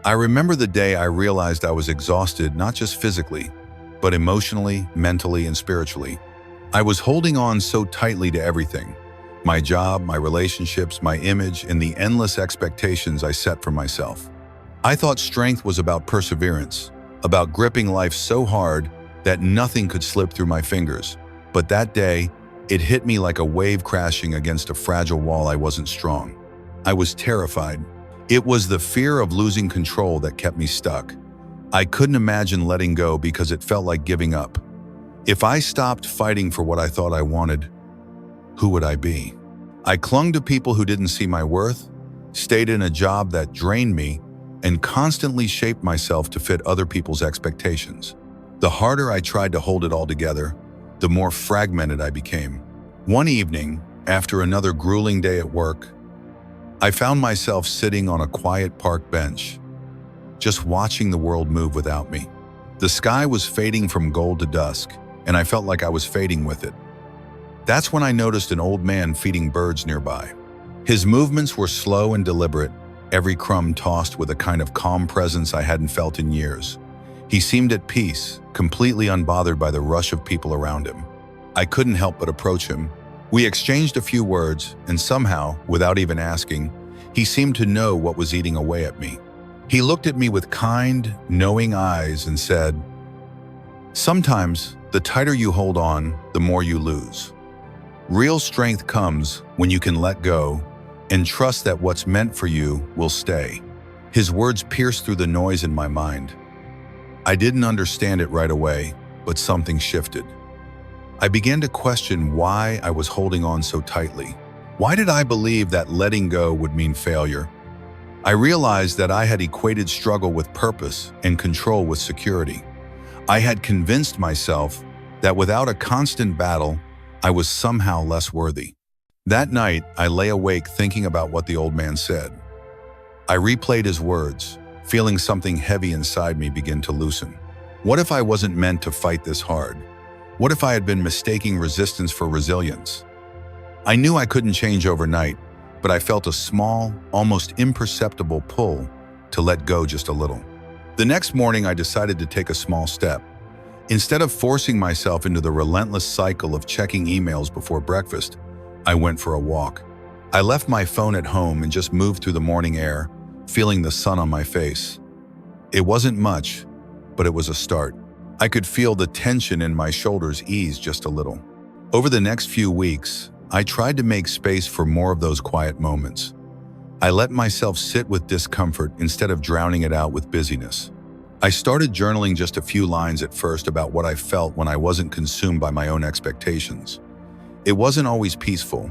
I remember the day I realized I was exhausted, not just physically, but emotionally, mentally, and spiritually. I was holding on so tightly to everything: my job, my relationships, my image, and the endless expectations I set for myself. I thought strength was about perseverance, about gripping life so hard that nothing could slip through my fingers. But that day, it hit me like a wave crashing against a fragile wall. I wasn't strong. I was terrified. It was the fear of losing control that kept me stuck. I couldn't imagine letting go because it felt like giving up. If I stopped fighting for what I thought I wanted, who would I be? I clung to people who didn't see my worth, stayed in a job that drained me, and constantly shaped myself to fit other people's expectations. The harder I tried to hold it all together, the more fragmented I became. One evening, after another grueling day at work, I found myself sitting on a quiet park bench, just watching the world move without me. The sky was fading from gold to dusk, and I felt like I was fading with it. That's when I noticed an old man feeding birds nearby. His movements were slow and deliberate, every crumb tossed with a kind of calm presence I hadn't felt in years. He seemed at peace, completely unbothered by the rush of people around him. I couldn't help but approach him. We exchanged a few words, and somehow, without even asking, he seemed to know what was eating away at me. He looked at me with kind, knowing eyes and said, "Sometimes, the tighter you hold on, the more you lose. Real strength comes when you can let go and trust that what's meant for you will stay." His words pierced through the noise in my mind. I didn't understand it right away, but something shifted. I began to question why I was holding on so tightly. Why did I believe that letting go would mean failure? I realized that I had equated struggle with purpose and control with security. I had convinced myself that without a constant battle, I was somehow less worthy. That night, I lay awake thinking about what the old man said. I replayed his words, feeling something heavy inside me begin to loosen. What if I wasn't meant to fight this hard? What if I had been mistaking resistance for resilience? I knew I couldn't change overnight, but I felt a small, almost imperceptible pull to let go just a little. The next morning, I decided to take a small step. Instead of forcing myself into the relentless cycle of checking emails before breakfast, I went for a walk. I left my phone at home and just moved through the morning air, feeling the sun on my face. It wasn't much, but it was a start. I could feel the tension in my shoulders ease just a little. Over the next few weeks, I tried to make space for more of those quiet moments. I let myself sit with discomfort instead of drowning it out with busyness. I started journaling just a few lines at first about what I felt when I wasn't consumed by my own expectations. It wasn't always peaceful.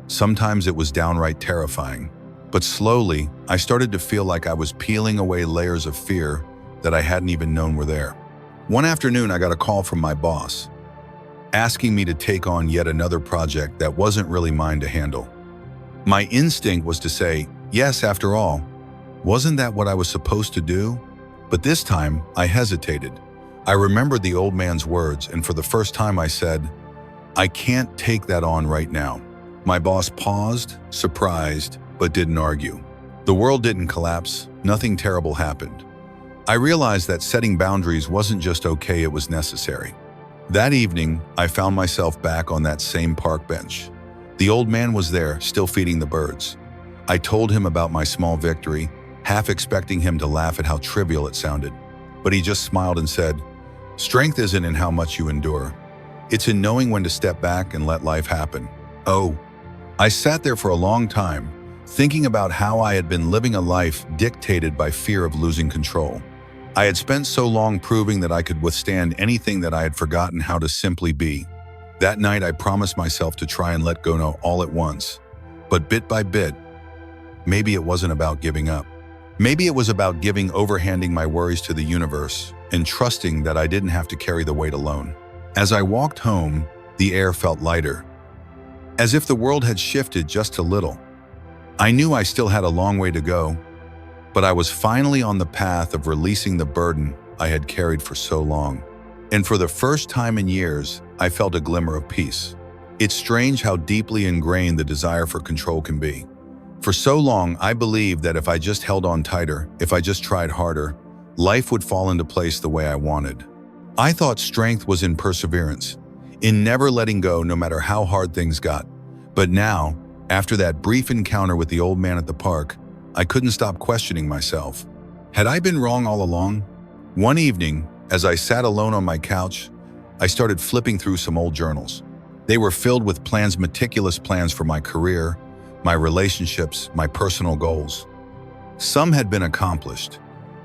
Sometimes it was downright terrifying. But slowly, I started to feel like I was peeling away layers of fear that I hadn't even known were there. One afternoon, I got a call from my boss, asking me to take on yet another project that wasn't really mine to handle. My instinct was to say, yes, after all, wasn't that what I was supposed to do? But this time, I hesitated. I remembered the old man's words, and for the first time I said, I can't take that on right now. My boss paused, surprised, but didn't argue. The world didn't collapse, nothing terrible happened. I realized that setting boundaries wasn't just okay, it was necessary. That evening, I found myself back on that same park bench. The old man was there, still feeding the birds. I told him about my small victory, half expecting him to laugh at how trivial it sounded. But he just smiled and said, "Strength isn't in how much you endure. It's in knowing when to step back and let life happen." Oh, I sat there for a long time, thinking about how I had been living a life dictated by fear of losing control. I had spent so long proving that I could withstand anything that I had forgotten how to simply be. That night, I promised myself to try and let go now all at once. But bit by bit, maybe it wasn't about giving up. Maybe it was about overhanding my worries to the universe and trusting that I didn't have to carry the weight alone. As I walked home, the air felt lighter, as if the world had shifted just a little. I knew I still had a long way to go, but I was finally on the path of releasing the burden I had carried for so long. And for the first time in years, I felt a glimmer of peace. It's strange how deeply ingrained the desire for control can be. For so long, I believed that if I just held on tighter, if I just tried harder, life would fall into place the way I wanted. I thought strength was in perseverance, in never letting go no matter how hard things got. But now, after that brief encounter with the old man at the park, I couldn't stop questioning myself. Had I been wrong all along? One evening, as I sat alone on my couch, I started flipping through some old journals. They were filled with meticulous plans for my career, my relationships, my personal goals. Some had been accomplished,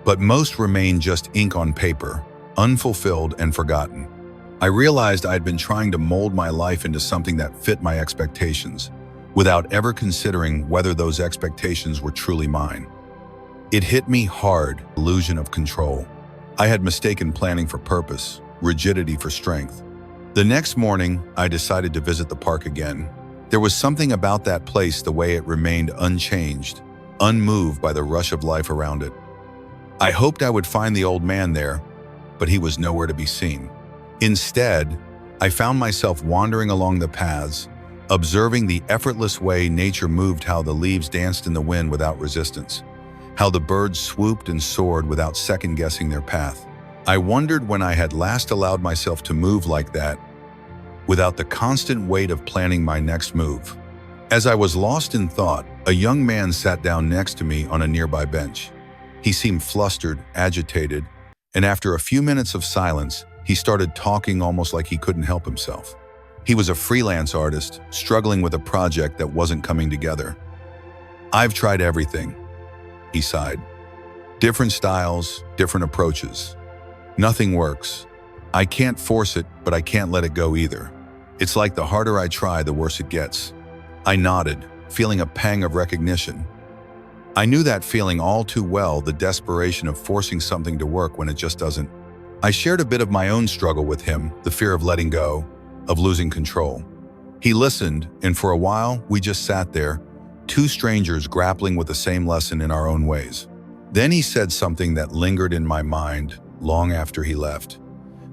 but most remained just ink on paper, unfulfilled and forgotten. I realized I had been trying to mold my life into something that fit my expectations, without ever considering whether those expectations were truly mine. It hit me hard, the illusion of control. I had mistaken planning for purpose, rigidity for strength. The next morning, I decided to visit the park again. There was something about that place, the way it remained unchanged, unmoved by the rush of life around it. I hoped I would find the old man there, but he was nowhere to be seen. Instead, I found myself wandering along the paths, observing the effortless way nature moved, how the leaves danced in the wind without resistance, how the birds swooped and soared without second-guessing their path. I wondered when I had last allowed myself to move like that, without the constant weight of planning my next move. As I was lost in thought, a young man sat down next to me on a nearby bench. He seemed flustered, agitated, and after a few minutes of silence, he started talking almost like he couldn't help himself. He was a freelance artist, struggling with a project that wasn't coming together. "I've tried everything," he sighed. "Different styles, different approaches. Nothing works. I can't force it, but I can't let it go either. It's like the harder I try, the worse it gets." I nodded, feeling a pang of recognition. I knew that feeling all too well, the desperation of forcing something to work when it just doesn't. I shared a bit of my own struggle with him, the fear of letting go, of losing control. He listened, and for a while, we just sat there, two strangers grappling with the same lesson in our own ways. Then he said something that lingered in my mind long after he left.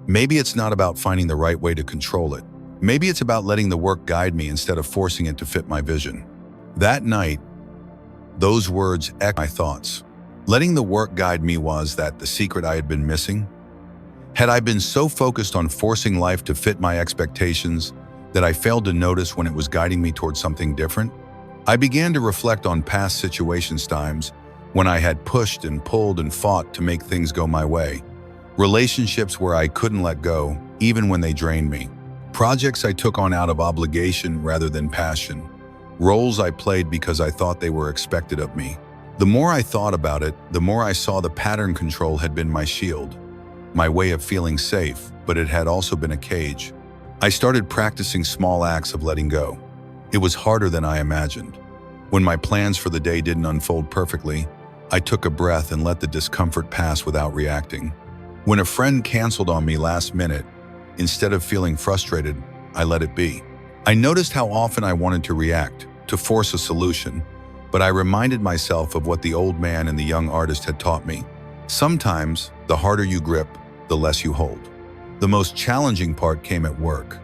"Maybe it's not about finding the right way to control it. Maybe it's about letting the work guide me instead of forcing it to fit my vision." That night, those words echoed my thoughts. Letting the work guide me, was that the secret I had been missing? Had I been so focused on forcing life to fit my expectations that I failed to notice when it was guiding me towards something different? I began to reflect on past situations, times when I had pushed and pulled and fought to make things go my way. Relationships where I couldn't let go, even when they drained me. Projects I took on out of obligation rather than passion. Roles I played because I thought they were expected of me. The more I thought about it, the more I saw the pattern control had been my shield, my way of feeling safe, but it had also been a cage. I started practicing small acts of letting go. It was harder than I imagined. When my plans for the day didn't unfold perfectly, I took a breath and let the discomfort pass without reacting. When a friend canceled on me last minute, instead of feeling frustrated, I let it be. I noticed how often I wanted to react, to force a solution, but I reminded myself of what the old man and the young artist had taught me. Sometimes, the harder you grip, the less you hold. The most challenging part came at work.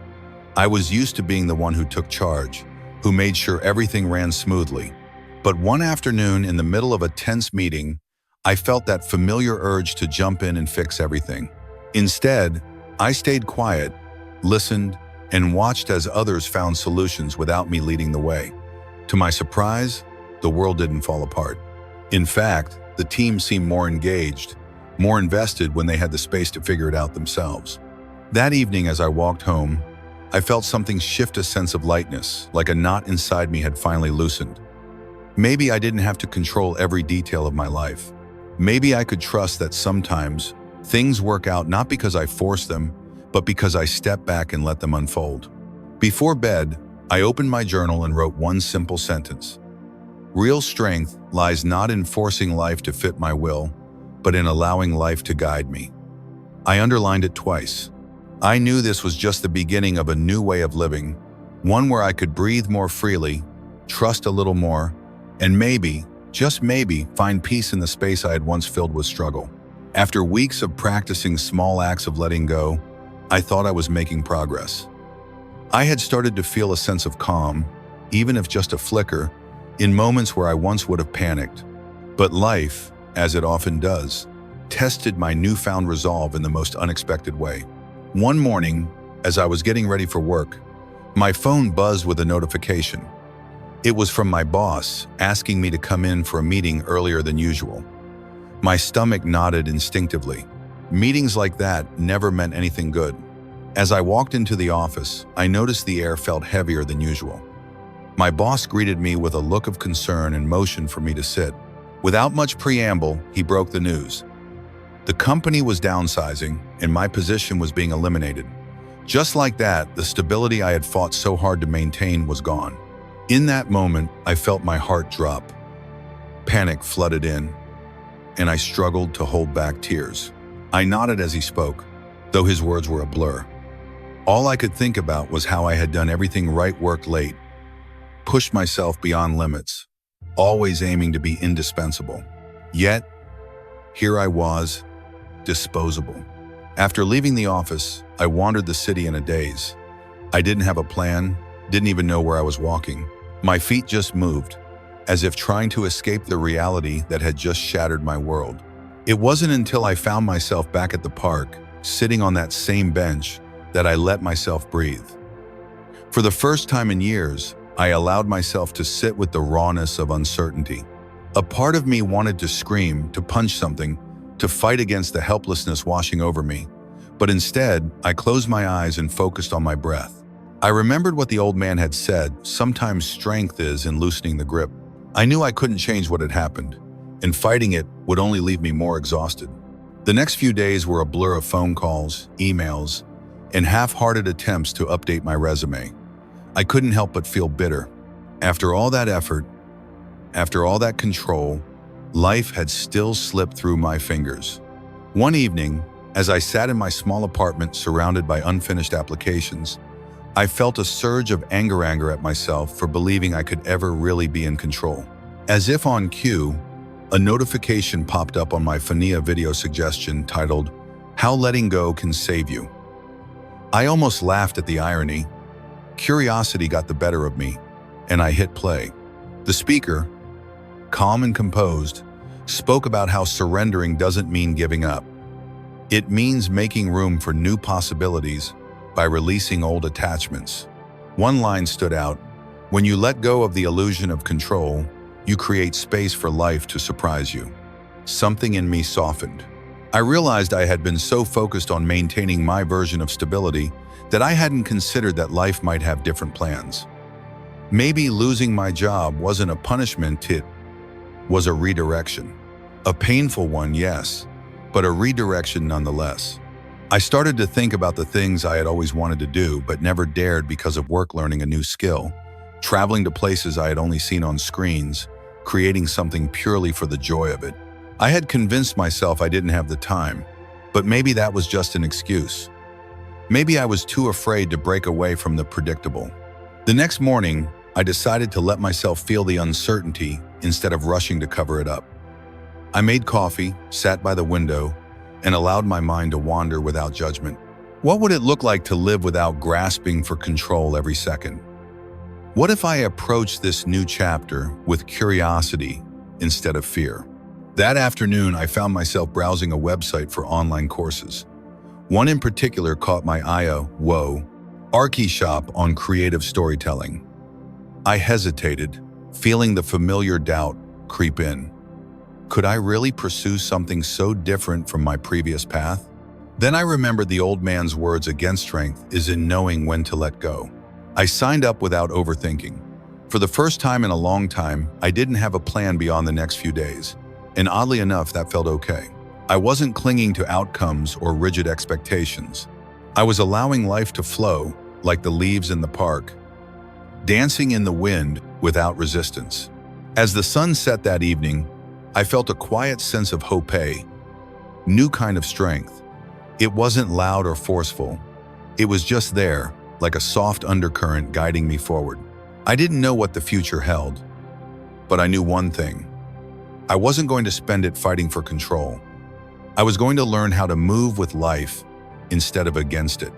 I was used to being the one who took charge, who made sure everything ran smoothly. But one afternoon, in the middle of a tense meeting, I felt that familiar urge to jump in and fix everything. Instead, I stayed quiet, listened, and watched as others found solutions without me leading the way. To my surprise, the world didn't fall apart. In fact, the team seemed more engaged, more invested when they had the space to figure it out themselves. That evening, as I walked home, I felt something shift, a sense of lightness, like a knot inside me had finally loosened. Maybe I didn't have to control every detail of my life. Maybe I could trust that sometimes things work out not because I force them, but because I step back and let them unfold. Before bed, I opened my journal and wrote one simple sentence. Real strength lies not in forcing life to fit my will, but in allowing life to guide me. I underlined it twice. I knew this was just the beginning of a new way of living, one where I could breathe more freely, trust a little more, and maybe, just maybe, find peace in the space I had once filled with struggle. After weeks of practicing small acts of letting go, I thought I was making progress. I had started to feel a sense of calm, even if just a flicker, in moments where I once would have panicked. But life, as it often does, tested my newfound resolve in the most unexpected way. One morning, as I was getting ready for work, my phone buzzed with a notification. It was from my boss, asking me to come in for a meeting earlier than usual. My stomach nodded instinctively. Meetings like that never meant anything good. As I walked into the office, I noticed the air felt heavier than usual. My boss greeted me with a look of concern and motioned for me to sit. Without much preamble, he broke the news. The company was downsizing, and my position was being eliminated. Just like that, the stability I had fought so hard to maintain was gone. In that moment, I felt my heart drop. Panic flooded in, and I struggled to hold back tears. I nodded as he spoke, though his words were a blur. All I could think about was how I had done everything right, worked late, pushed myself beyond limits, always aiming to be indispensable. Yet, here I was, disposable. After leaving the office, I wandered the city in a daze. I didn't have a plan, didn't even know where I was walking. My feet just moved, as if trying to escape the reality that had just shattered my world. It wasn't until I found myself back at the park, sitting on that same bench, that I let myself breathe. For the first time in years, I allowed myself to sit with the rawness of uncertainty. A part of me wanted to scream, to punch something, to fight against the helplessness washing over me. But instead, I closed my eyes and focused on my breath. I remembered what the old man had said, sometimes strength is in loosening the grip. I knew I couldn't change what had happened, and fighting it would only leave me more exhausted. The next few days were a blur of phone calls, emails, and half-hearted attempts to update my resume. I couldn't help but feel bitter. After all that effort, after all that control, life had still slipped through my fingers. One evening, as I sat in my small apartment surrounded by unfinished applications, I felt a surge of anger at myself for believing I could ever really be in control. As if on cue, a notification popped up on my Fania video suggestion titled, "How Letting Go Can Save You." I almost laughed at the irony. Curiosity got the better of me, and I hit play. The speaker, calm and composed, spoke about how surrendering doesn't mean giving up. It means making room for new possibilities by releasing old attachments. One line stood out: "When you let go of the illusion of control, you create space for life to surprise you." Something in me softened. I realized I had been so focused on maintaining my version of stability that I hadn't considered that life might have different plans. Maybe losing my job wasn't a punishment, it was a redirection. A painful one, yes, but a redirection nonetheless. I started to think about the things I had always wanted to do but never dared because of work, learning a new skill, traveling to places I had only seen on screens, creating something purely for the joy of it. I had convinced myself I didn't have the time, but maybe that was just an excuse. Maybe I was too afraid to break away from the predictable. The next morning, I decided to let myself feel the uncertainty instead of rushing to cover it up. I made coffee, sat by the window, and allowed my mind to wander without judgment. What would it look like to live without grasping for control every second? What if I approached this new chapter with curiosity instead of fear? That afternoon, I found myself browsing a website for online courses. One in particular caught my eye: Archishop on creative storytelling. I hesitated, feeling the familiar doubt creep in. Could I really pursue something so different from my previous path? Then I remembered the old man's words: against strength is in knowing when to let go. I signed up without overthinking. For the first time in a long time, I didn't have a plan beyond the next few days. And oddly enough, that felt okay. I wasn't clinging to outcomes or rigid expectations. I was allowing life to flow, like the leaves in the park, dancing in the wind without resistance. As the sun set that evening, I felt a quiet sense of hope, a new kind of strength. It wasn't loud or forceful. It was just there, like a soft undercurrent guiding me forward. I didn't know what the future held, but I knew one thing. I wasn't going to spend it fighting for control. I was going to learn how to move with life instead of against it.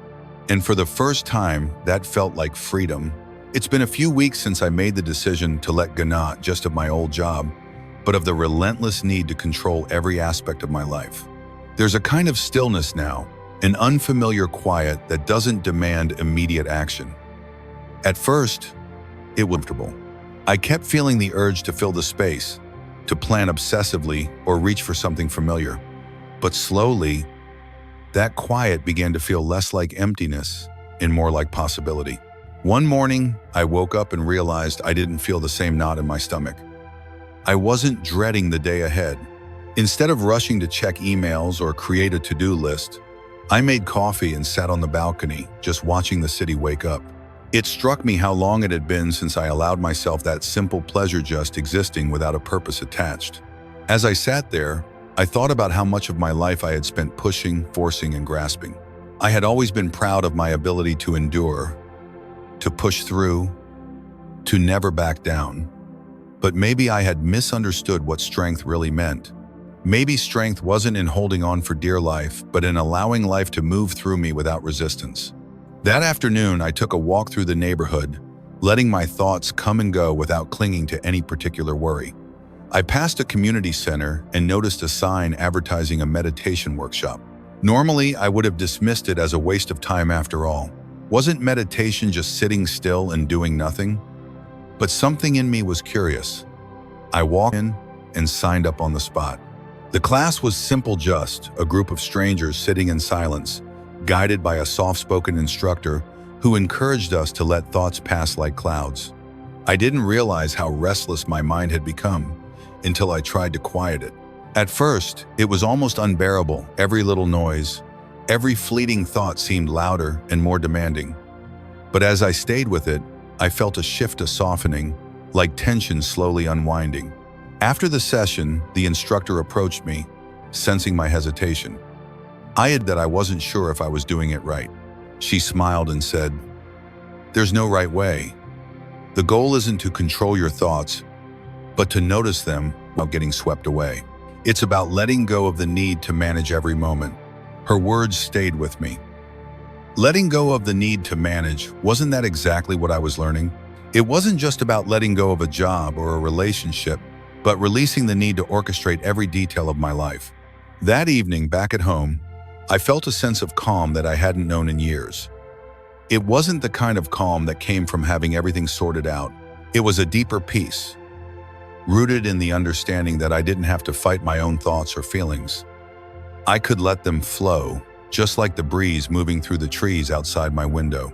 And for the first time, that felt like freedom, It's been a few weeks since I made the decision to let go not just of my old job, but of the relentless need to control every aspect of my life. There's a kind of stillness now, an unfamiliar quiet that doesn't demand immediate action. At first, it was comfortable. I kept feeling the urge to fill the space, to plan obsessively or reach for something familiar. But slowly, that quiet began to feel less like emptiness and more like possibility. One morning, I woke up and realized I didn't feel the same knot in my stomach. I wasn't dreading the day ahead. Instead of rushing to check emails or create a to-do list, I made coffee and sat on the balcony, just watching the city wake up. It struck me how long it had been since I allowed myself that simple pleasure, just existing without a purpose attached. As I sat there, I thought about how much of my life I had spent pushing, forcing, and grasping. I had always been proud of my ability to endure, to push through, to never back down. But maybe I had misunderstood what strength really meant. Maybe strength wasn't in holding on for dear life, but in allowing life to move through me without resistance. That afternoon, I took a walk through the neighborhood, letting my thoughts come and go without clinging to any particular worry. I passed a community center and noticed a sign advertising a meditation workshop. Normally, I would have dismissed it as a waste of time after all. Wasn't meditation just sitting still and doing nothing? But something in me was curious. I walked in and signed up on the spot. The class was simple, just a group of strangers sitting in silence, guided by a soft-spoken instructor who encouraged us to let thoughts pass like clouds. I didn't realize how restless my mind had become until I tried to quiet it. At first, it was almost unbearable. Every little noise, every fleeting thought seemed louder and more demanding. But as I stayed with it, I felt a shift, a softening, like tension slowly unwinding. After the session, the instructor approached me, sensing my hesitation. I had that I wasn't sure if I was doing it right. She smiled and said, "There's no right way. The goal isn't to control your thoughts, but to notice them without getting swept away. It's about letting go of the need to manage every moment." Her words stayed with me. Letting go of the need to manage, wasn't that exactly what I was learning? It wasn't just about letting go of a job or a relationship, but releasing the need to orchestrate every detail of my life. That evening, back at home, I felt a sense of calm that I hadn't known in years. It wasn't the kind of calm that came from having everything sorted out. It was a deeper peace, rooted in the understanding that I didn't have to fight my own thoughts or feelings. I could let them flow, just like the breeze moving through the trees outside my window.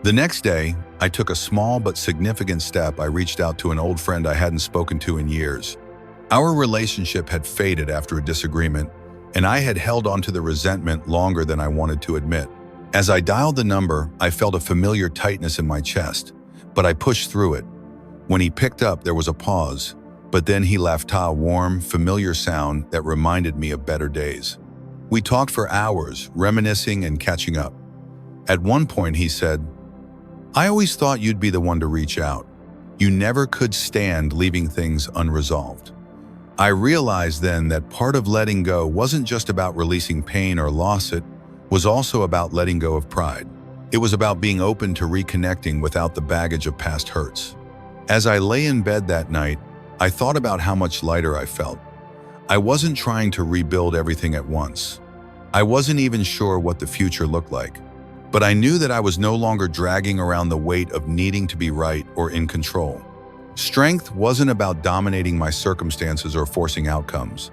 The next day, I took a small but significant step. I reached out to an old friend I hadn't spoken to in years. Our relationship had faded after a disagreement, and I had held onto the resentment longer than I wanted to admit. As I dialed the number, I felt a familiar tightness in my chest, but I pushed through it. When he picked up, there was a pause, but then he left a warm, familiar sound that reminded me of better days. We talked for hours, reminiscing and catching up. At one point, he said, "I always thought you'd be the one to reach out. You never could stand leaving things unresolved." I realized then that part of letting go wasn't just about releasing pain or loss, it was also about letting go of pride. It was about being open to reconnecting without the baggage of past hurts. As I lay in bed that night, I thought about how much lighter I felt. I wasn't trying to rebuild everything at once. I wasn't even sure what the future looked like. But I knew that I was no longer dragging around the weight of needing to be right or in control. Strength wasn't about dominating my circumstances or forcing outcomes.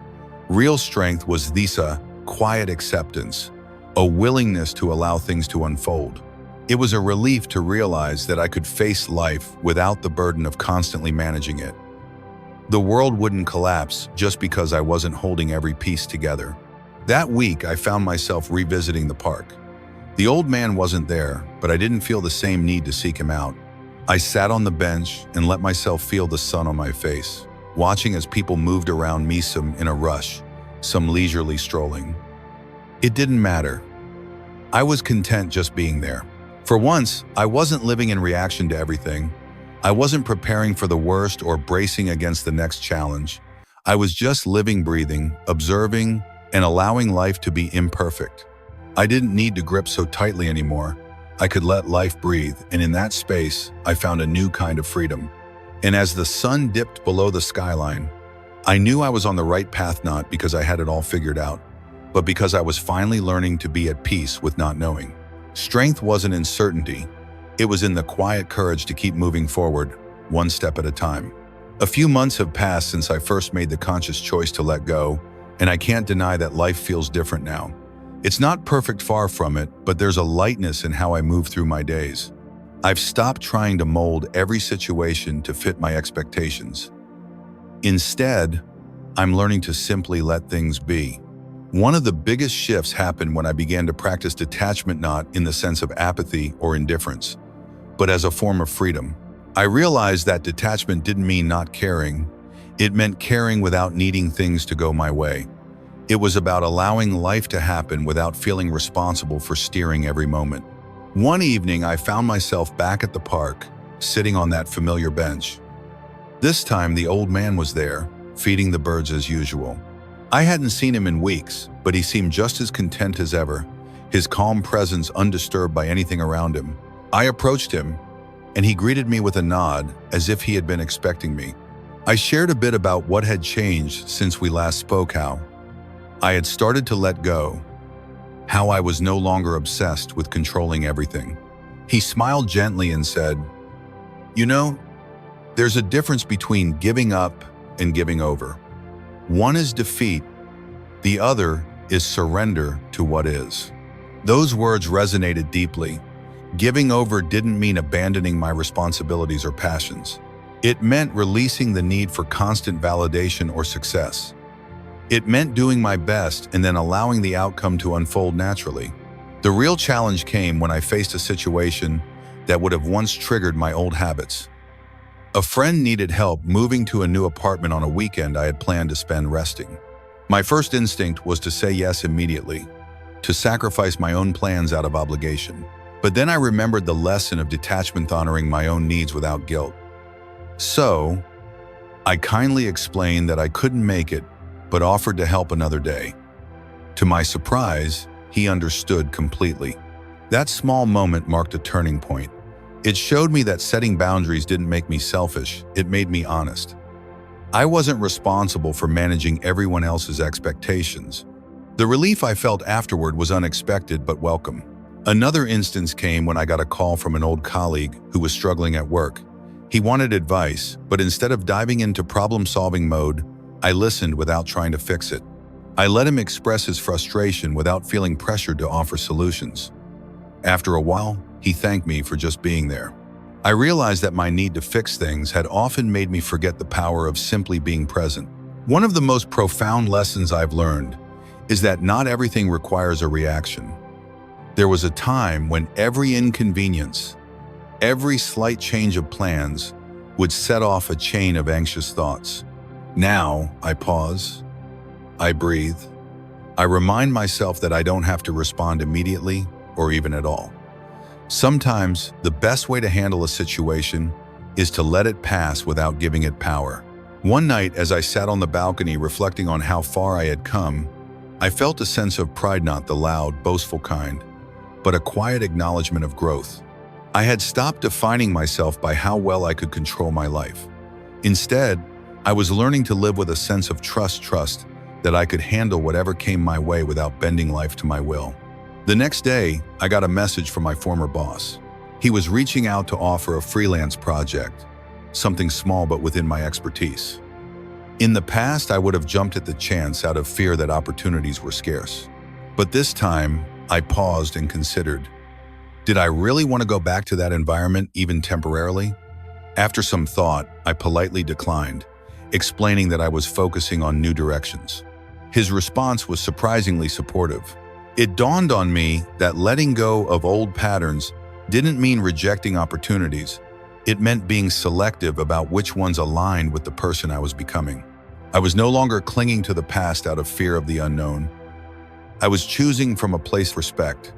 Real strength was this quiet acceptance, a willingness to allow things to unfold. It was a relief to realize that I could face life without the burden of constantly managing it. The world wouldn't collapse just because I wasn't holding every piece together. That week, I found myself revisiting the park. The old man wasn't there, but I didn't feel the same need to seek him out. I sat on the bench and let myself feel the sun on my face, watching as people moved around me, some in a rush, some leisurely strolling. It didn't matter. I was content just being there. For once, I wasn't living in reaction to everything. I wasn't preparing for the worst or bracing against the next challenge. I was just living, breathing, observing, and allowing life to be imperfect. I didn't need to grip so tightly anymore. I could let life breathe, and in that space, I found a new kind of freedom. And as the sun dipped below the skyline, I knew I was on the right path, not because I had it all figured out, but because I was finally learning to be at peace with not knowing. Strength wasn't in certainty. It was in the quiet courage to keep moving forward, one step at a time. A few months have passed since I first made the conscious choice to let go, and I can't deny that life feels different now. It's not perfect, far from it, but there's a lightness in how I move through my days. I've stopped trying to mold every situation to fit my expectations. Instead, I'm learning to simply let things be. One of the biggest shifts happened when I began to practice detachment, not in the sense of apathy or indifference, but as a form of freedom. I realized that detachment didn't mean not caring. It meant caring without needing things to go my way. It was about allowing life to happen without feeling responsible for steering every moment. One evening, I found myself back at the park, sitting on that familiar bench. This time, the old man was there, feeding the birds as usual. I hadn't seen him in weeks, but he seemed just as content as ever, his calm presence undisturbed by anything around him. I approached him, and he greeted me with a nod, as if he had been expecting me. I shared a bit about what had changed since we last spoke, how I had started to let go, how I was no longer obsessed with controlling everything. He smiled gently and said, "You know, there's a difference between giving up and giving over. One is defeat, the other is surrender to what is." Those words resonated deeply. Giving over didn't mean abandoning my responsibilities or passions. It meant releasing the need for constant validation or success. It meant doing my best and then allowing the outcome to unfold naturally. The real challenge came when I faced a situation that would have once triggered my old habits. A friend needed help moving to a new apartment on a weekend I had planned to spend resting. My first instinct was to say yes immediately, to sacrifice my own plans out of obligation. But then I remembered the lesson of detachment, honoring my own needs without guilt. So, I kindly explained that I couldn't make it, but offered to help another day. To my surprise, he understood completely. That small moment marked a turning point. It showed me that setting boundaries didn't make me selfish, it made me honest. I wasn't responsible for managing everyone else's expectations. The relief I felt afterward was unexpected but welcome. Another instance came when I got a call from an old colleague who was struggling at work. He wanted advice, but instead of diving into problem-solving mode, I listened without trying to fix it. I let him express his frustration without feeling pressured to offer solutions. After a while, he thanked me for just being there. I realized that my need to fix things had often made me forget the power of simply being present. One of the most profound lessons I've learned is that not everything requires a reaction. There was a time when every inconvenience, every slight change of plans would set off a chain of anxious thoughts. Now, I pause, I breathe, I remind myself that I don't have to respond immediately or even at all. Sometimes, the best way to handle a situation is to let it pass without giving it power. One night, as I sat on the balcony reflecting on how far I had come, I felt a sense of pride, not the loud, boastful kind, but a quiet acknowledgement of growth. I had stopped defining myself by how well I could control my life. Instead, I was learning to live with a sense of trust that I could handle whatever came my way without bending life to my will. The next day, I got a message from my former boss. He was reaching out to offer a freelance project, something small but within my expertise. In the past, I would have jumped at the chance out of fear that opportunities were scarce. But this time, I paused and considered, did I really want to go back to that environment, even temporarily? After some thought, I politely declined, explaining that I was focusing on new directions. His response was surprisingly supportive. It dawned on me that letting go of old patterns didn't mean rejecting opportunities. It meant being selective about which ones aligned with the person I was becoming. I was no longer clinging to the past out of fear of the unknown. I was choosing from a place of respect.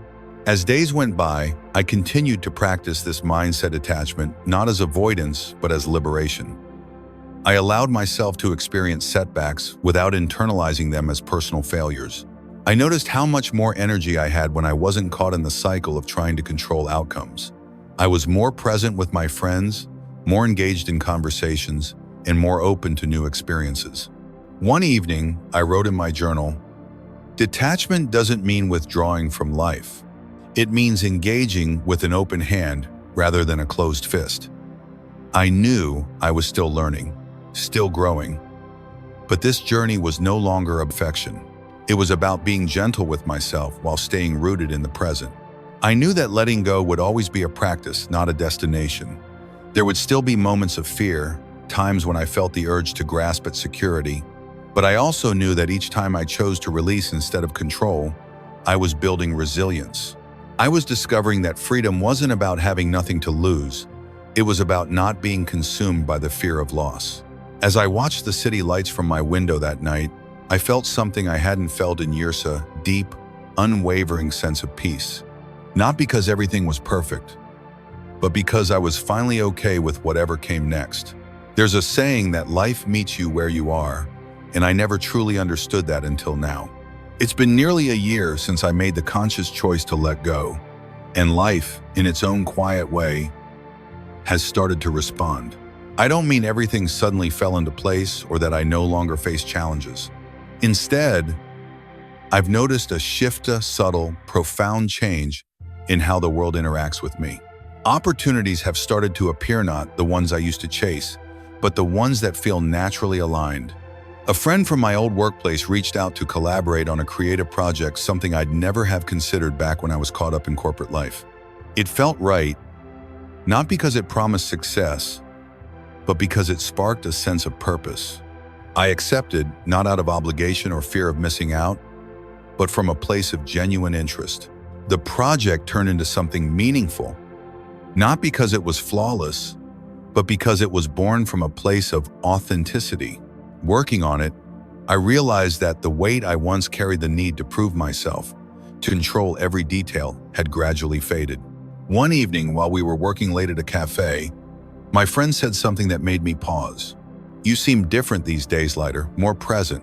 As days went by, I continued to practice this mindset attachment, not as avoidance, but as liberation. I allowed myself to experience setbacks without internalizing them as personal failures. I noticed how much more energy I had when I wasn't caught in the cycle of trying to control outcomes. I was more present with my friends, more engaged in conversations, and more open to new experiences. One evening, I wrote in my journal, "Detachment doesn't mean withdrawing from life. It means engaging with an open hand rather than a closed fist." I knew I was still learning, still growing, but this journey was no longer affection. It was about being gentle with myself while staying rooted in the present. I knew that letting go would always be a practice, not a destination. There would still be moments of fear, times when I felt the urge to grasp at security, but I also knew that each time I chose to release instead of control, I was building resilience. I was discovering that freedom wasn't about having nothing to lose. It was about not being consumed by the fear of loss. As I watched the city lights from my window that night, I felt something I hadn't felt in years, a deep, unwavering sense of peace. Not because everything was perfect, but because I was finally okay with whatever came next. There's a saying that life meets you where you are, and I never truly understood that until now. It's been nearly a year since I made the conscious choice to let go, and life, in its own quiet way, has started to respond. I don't mean everything suddenly fell into place or that I no longer face challenges. Instead, I've noticed a shift, a subtle, profound change in how the world interacts with me. Opportunities have started to appear, not the ones I used to chase, but the ones that feel naturally aligned. A friend from my old workplace reached out to collaborate on a creative project, something I'd never have considered back when I was caught up in corporate life. It felt right, not because it promised success, but because it sparked a sense of purpose. I accepted, not out of obligation or fear of missing out, but from a place of genuine interest. The project turned into something meaningful, not because it was flawless, but because it was born from a place of authenticity. Working on it, I realized that the weight I once carried, the need to prove myself, to control every detail, had gradually faded. One evening, while we were working late at a cafe, my friend said something that made me pause. "You seem different these days, lighter, more present,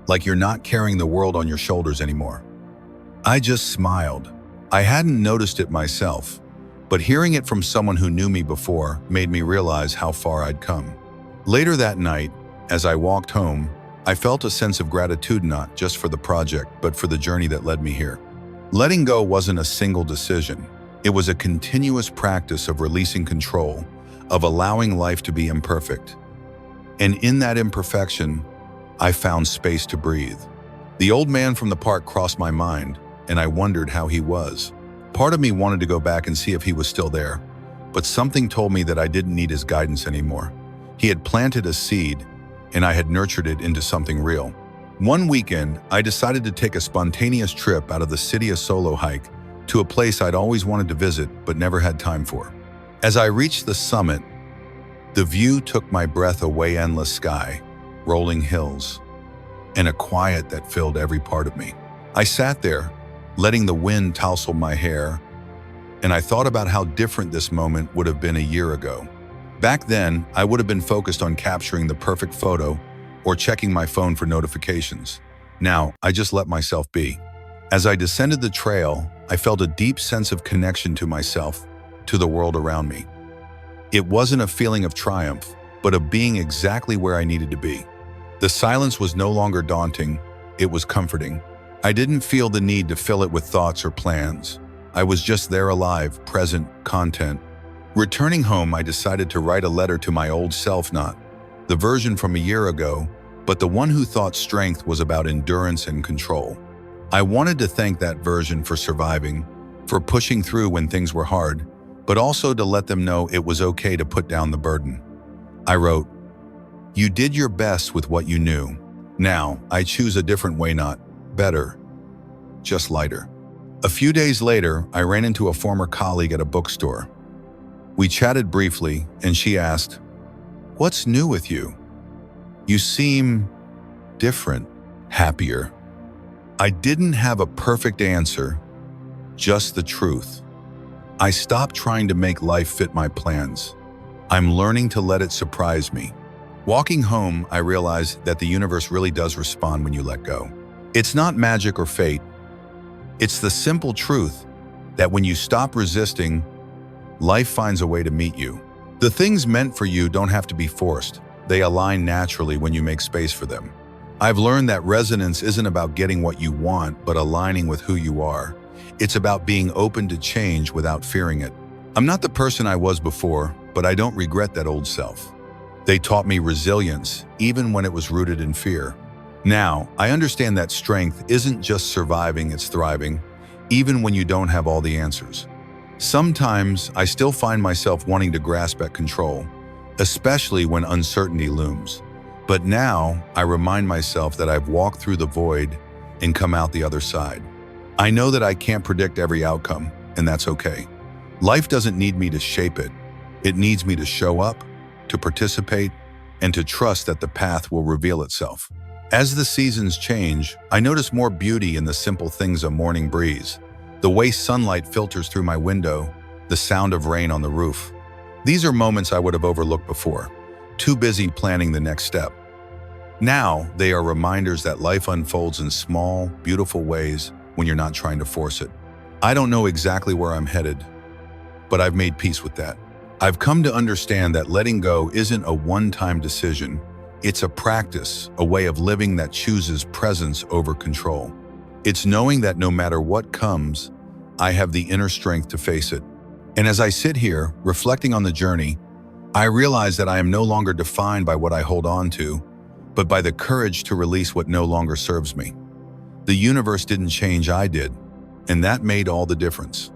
like you're not carrying the world on your shoulders anymore." I just smiled. I hadn't noticed it myself, but hearing it from someone who knew me before made me realize how far I'd come. Later that night, as I walked home, I felt a sense of gratitude, not just for the project, but for the journey that led me here. Letting go wasn't a single decision. It was a continuous practice of releasing control, of allowing life to be imperfect. And in that imperfection, I found space to breathe. The old man from the park crossed my mind, and I wondered how he was. Part of me wanted to go back and see if he was still there, but something told me that I didn't need his guidance anymore. He had planted a seed, and I had nurtured it into something real. One weekend, I decided to take a spontaneous trip out of the city, a solo hike, to a place I'd always wanted to visit but never had time for. As I reached the summit, the view took my breath away. Endless sky, rolling hills, and a quiet that filled every part of me. I sat there, letting the wind tousle my hair, and I thought about how different this moment would have been a year ago. Back then, I would have been focused on capturing the perfect photo or checking my phone for notifications. Now, I just let myself be. As I descended the trail, I felt a deep sense of connection to myself, to the world around me. It wasn't a feeling of triumph, but of being exactly where I needed to be. The silence was no longer daunting, it was comforting. I didn't feel the need to fill it with thoughts or plans. I was just there, alive, present, content. Returning home, I decided to write a letter to my old self, not the version from a year ago, but the one who thought strength was about endurance and control. I wanted to thank that version for surviving, for pushing through when things were hard, but also to let them know it was okay to put down the burden. I wrote, "You did your best with what you knew. Now, I choose a different way, not better, just lighter." A few days later, I ran into a former colleague at a bookstore. We chatted briefly, and she asked, "What's new with you? You seem different, happier." I didn't have a perfect answer, just the truth. I stopped trying to make life fit my plans. I'm learning to let it surprise me. Walking home, I realized that the universe really does respond when you let go. It's not magic or fate. It's the simple truth that when you stop resisting, life finds a way to meet you. The things meant for you don't have to be forced. They align naturally when you make space for them. I've learned that resonance isn't about getting what you want, but aligning with who you are. It's about being open to change without fearing it. I'm not the person I was before, but I don't regret that old self. They taught me resilience, even when it was rooted in fear. Now, I understand that strength isn't just surviving, it's thriving, even when you don't have all the answers. Sometimes, I still find myself wanting to grasp at control, especially when uncertainty looms. But now, I remind myself that I've walked through the void and come out the other side. I know that I can't predict every outcome, and that's okay. Life doesn't need me to shape it. It needs me to show up, to participate, and to trust that the path will reveal itself. As the seasons change, I notice more beauty in the simple things: a morning breeze, the way sunlight filters through my window, the sound of rain on the roof. These are moments I would have overlooked before, too busy planning the next step. Now, they are reminders that life unfolds in small, beautiful ways when you're not trying to force it. I don't know exactly where I'm headed, but I've made peace with that. I've come to understand that letting go isn't a one-time decision. It's a practice, a way of living that chooses presence over control. It's knowing that no matter what comes, I have the inner strength to face it. And as I sit here, reflecting on the journey, I realize that I am no longer defined by what I hold on to, but by the courage to release what no longer serves me. The universe didn't change, I did, and that made all the difference.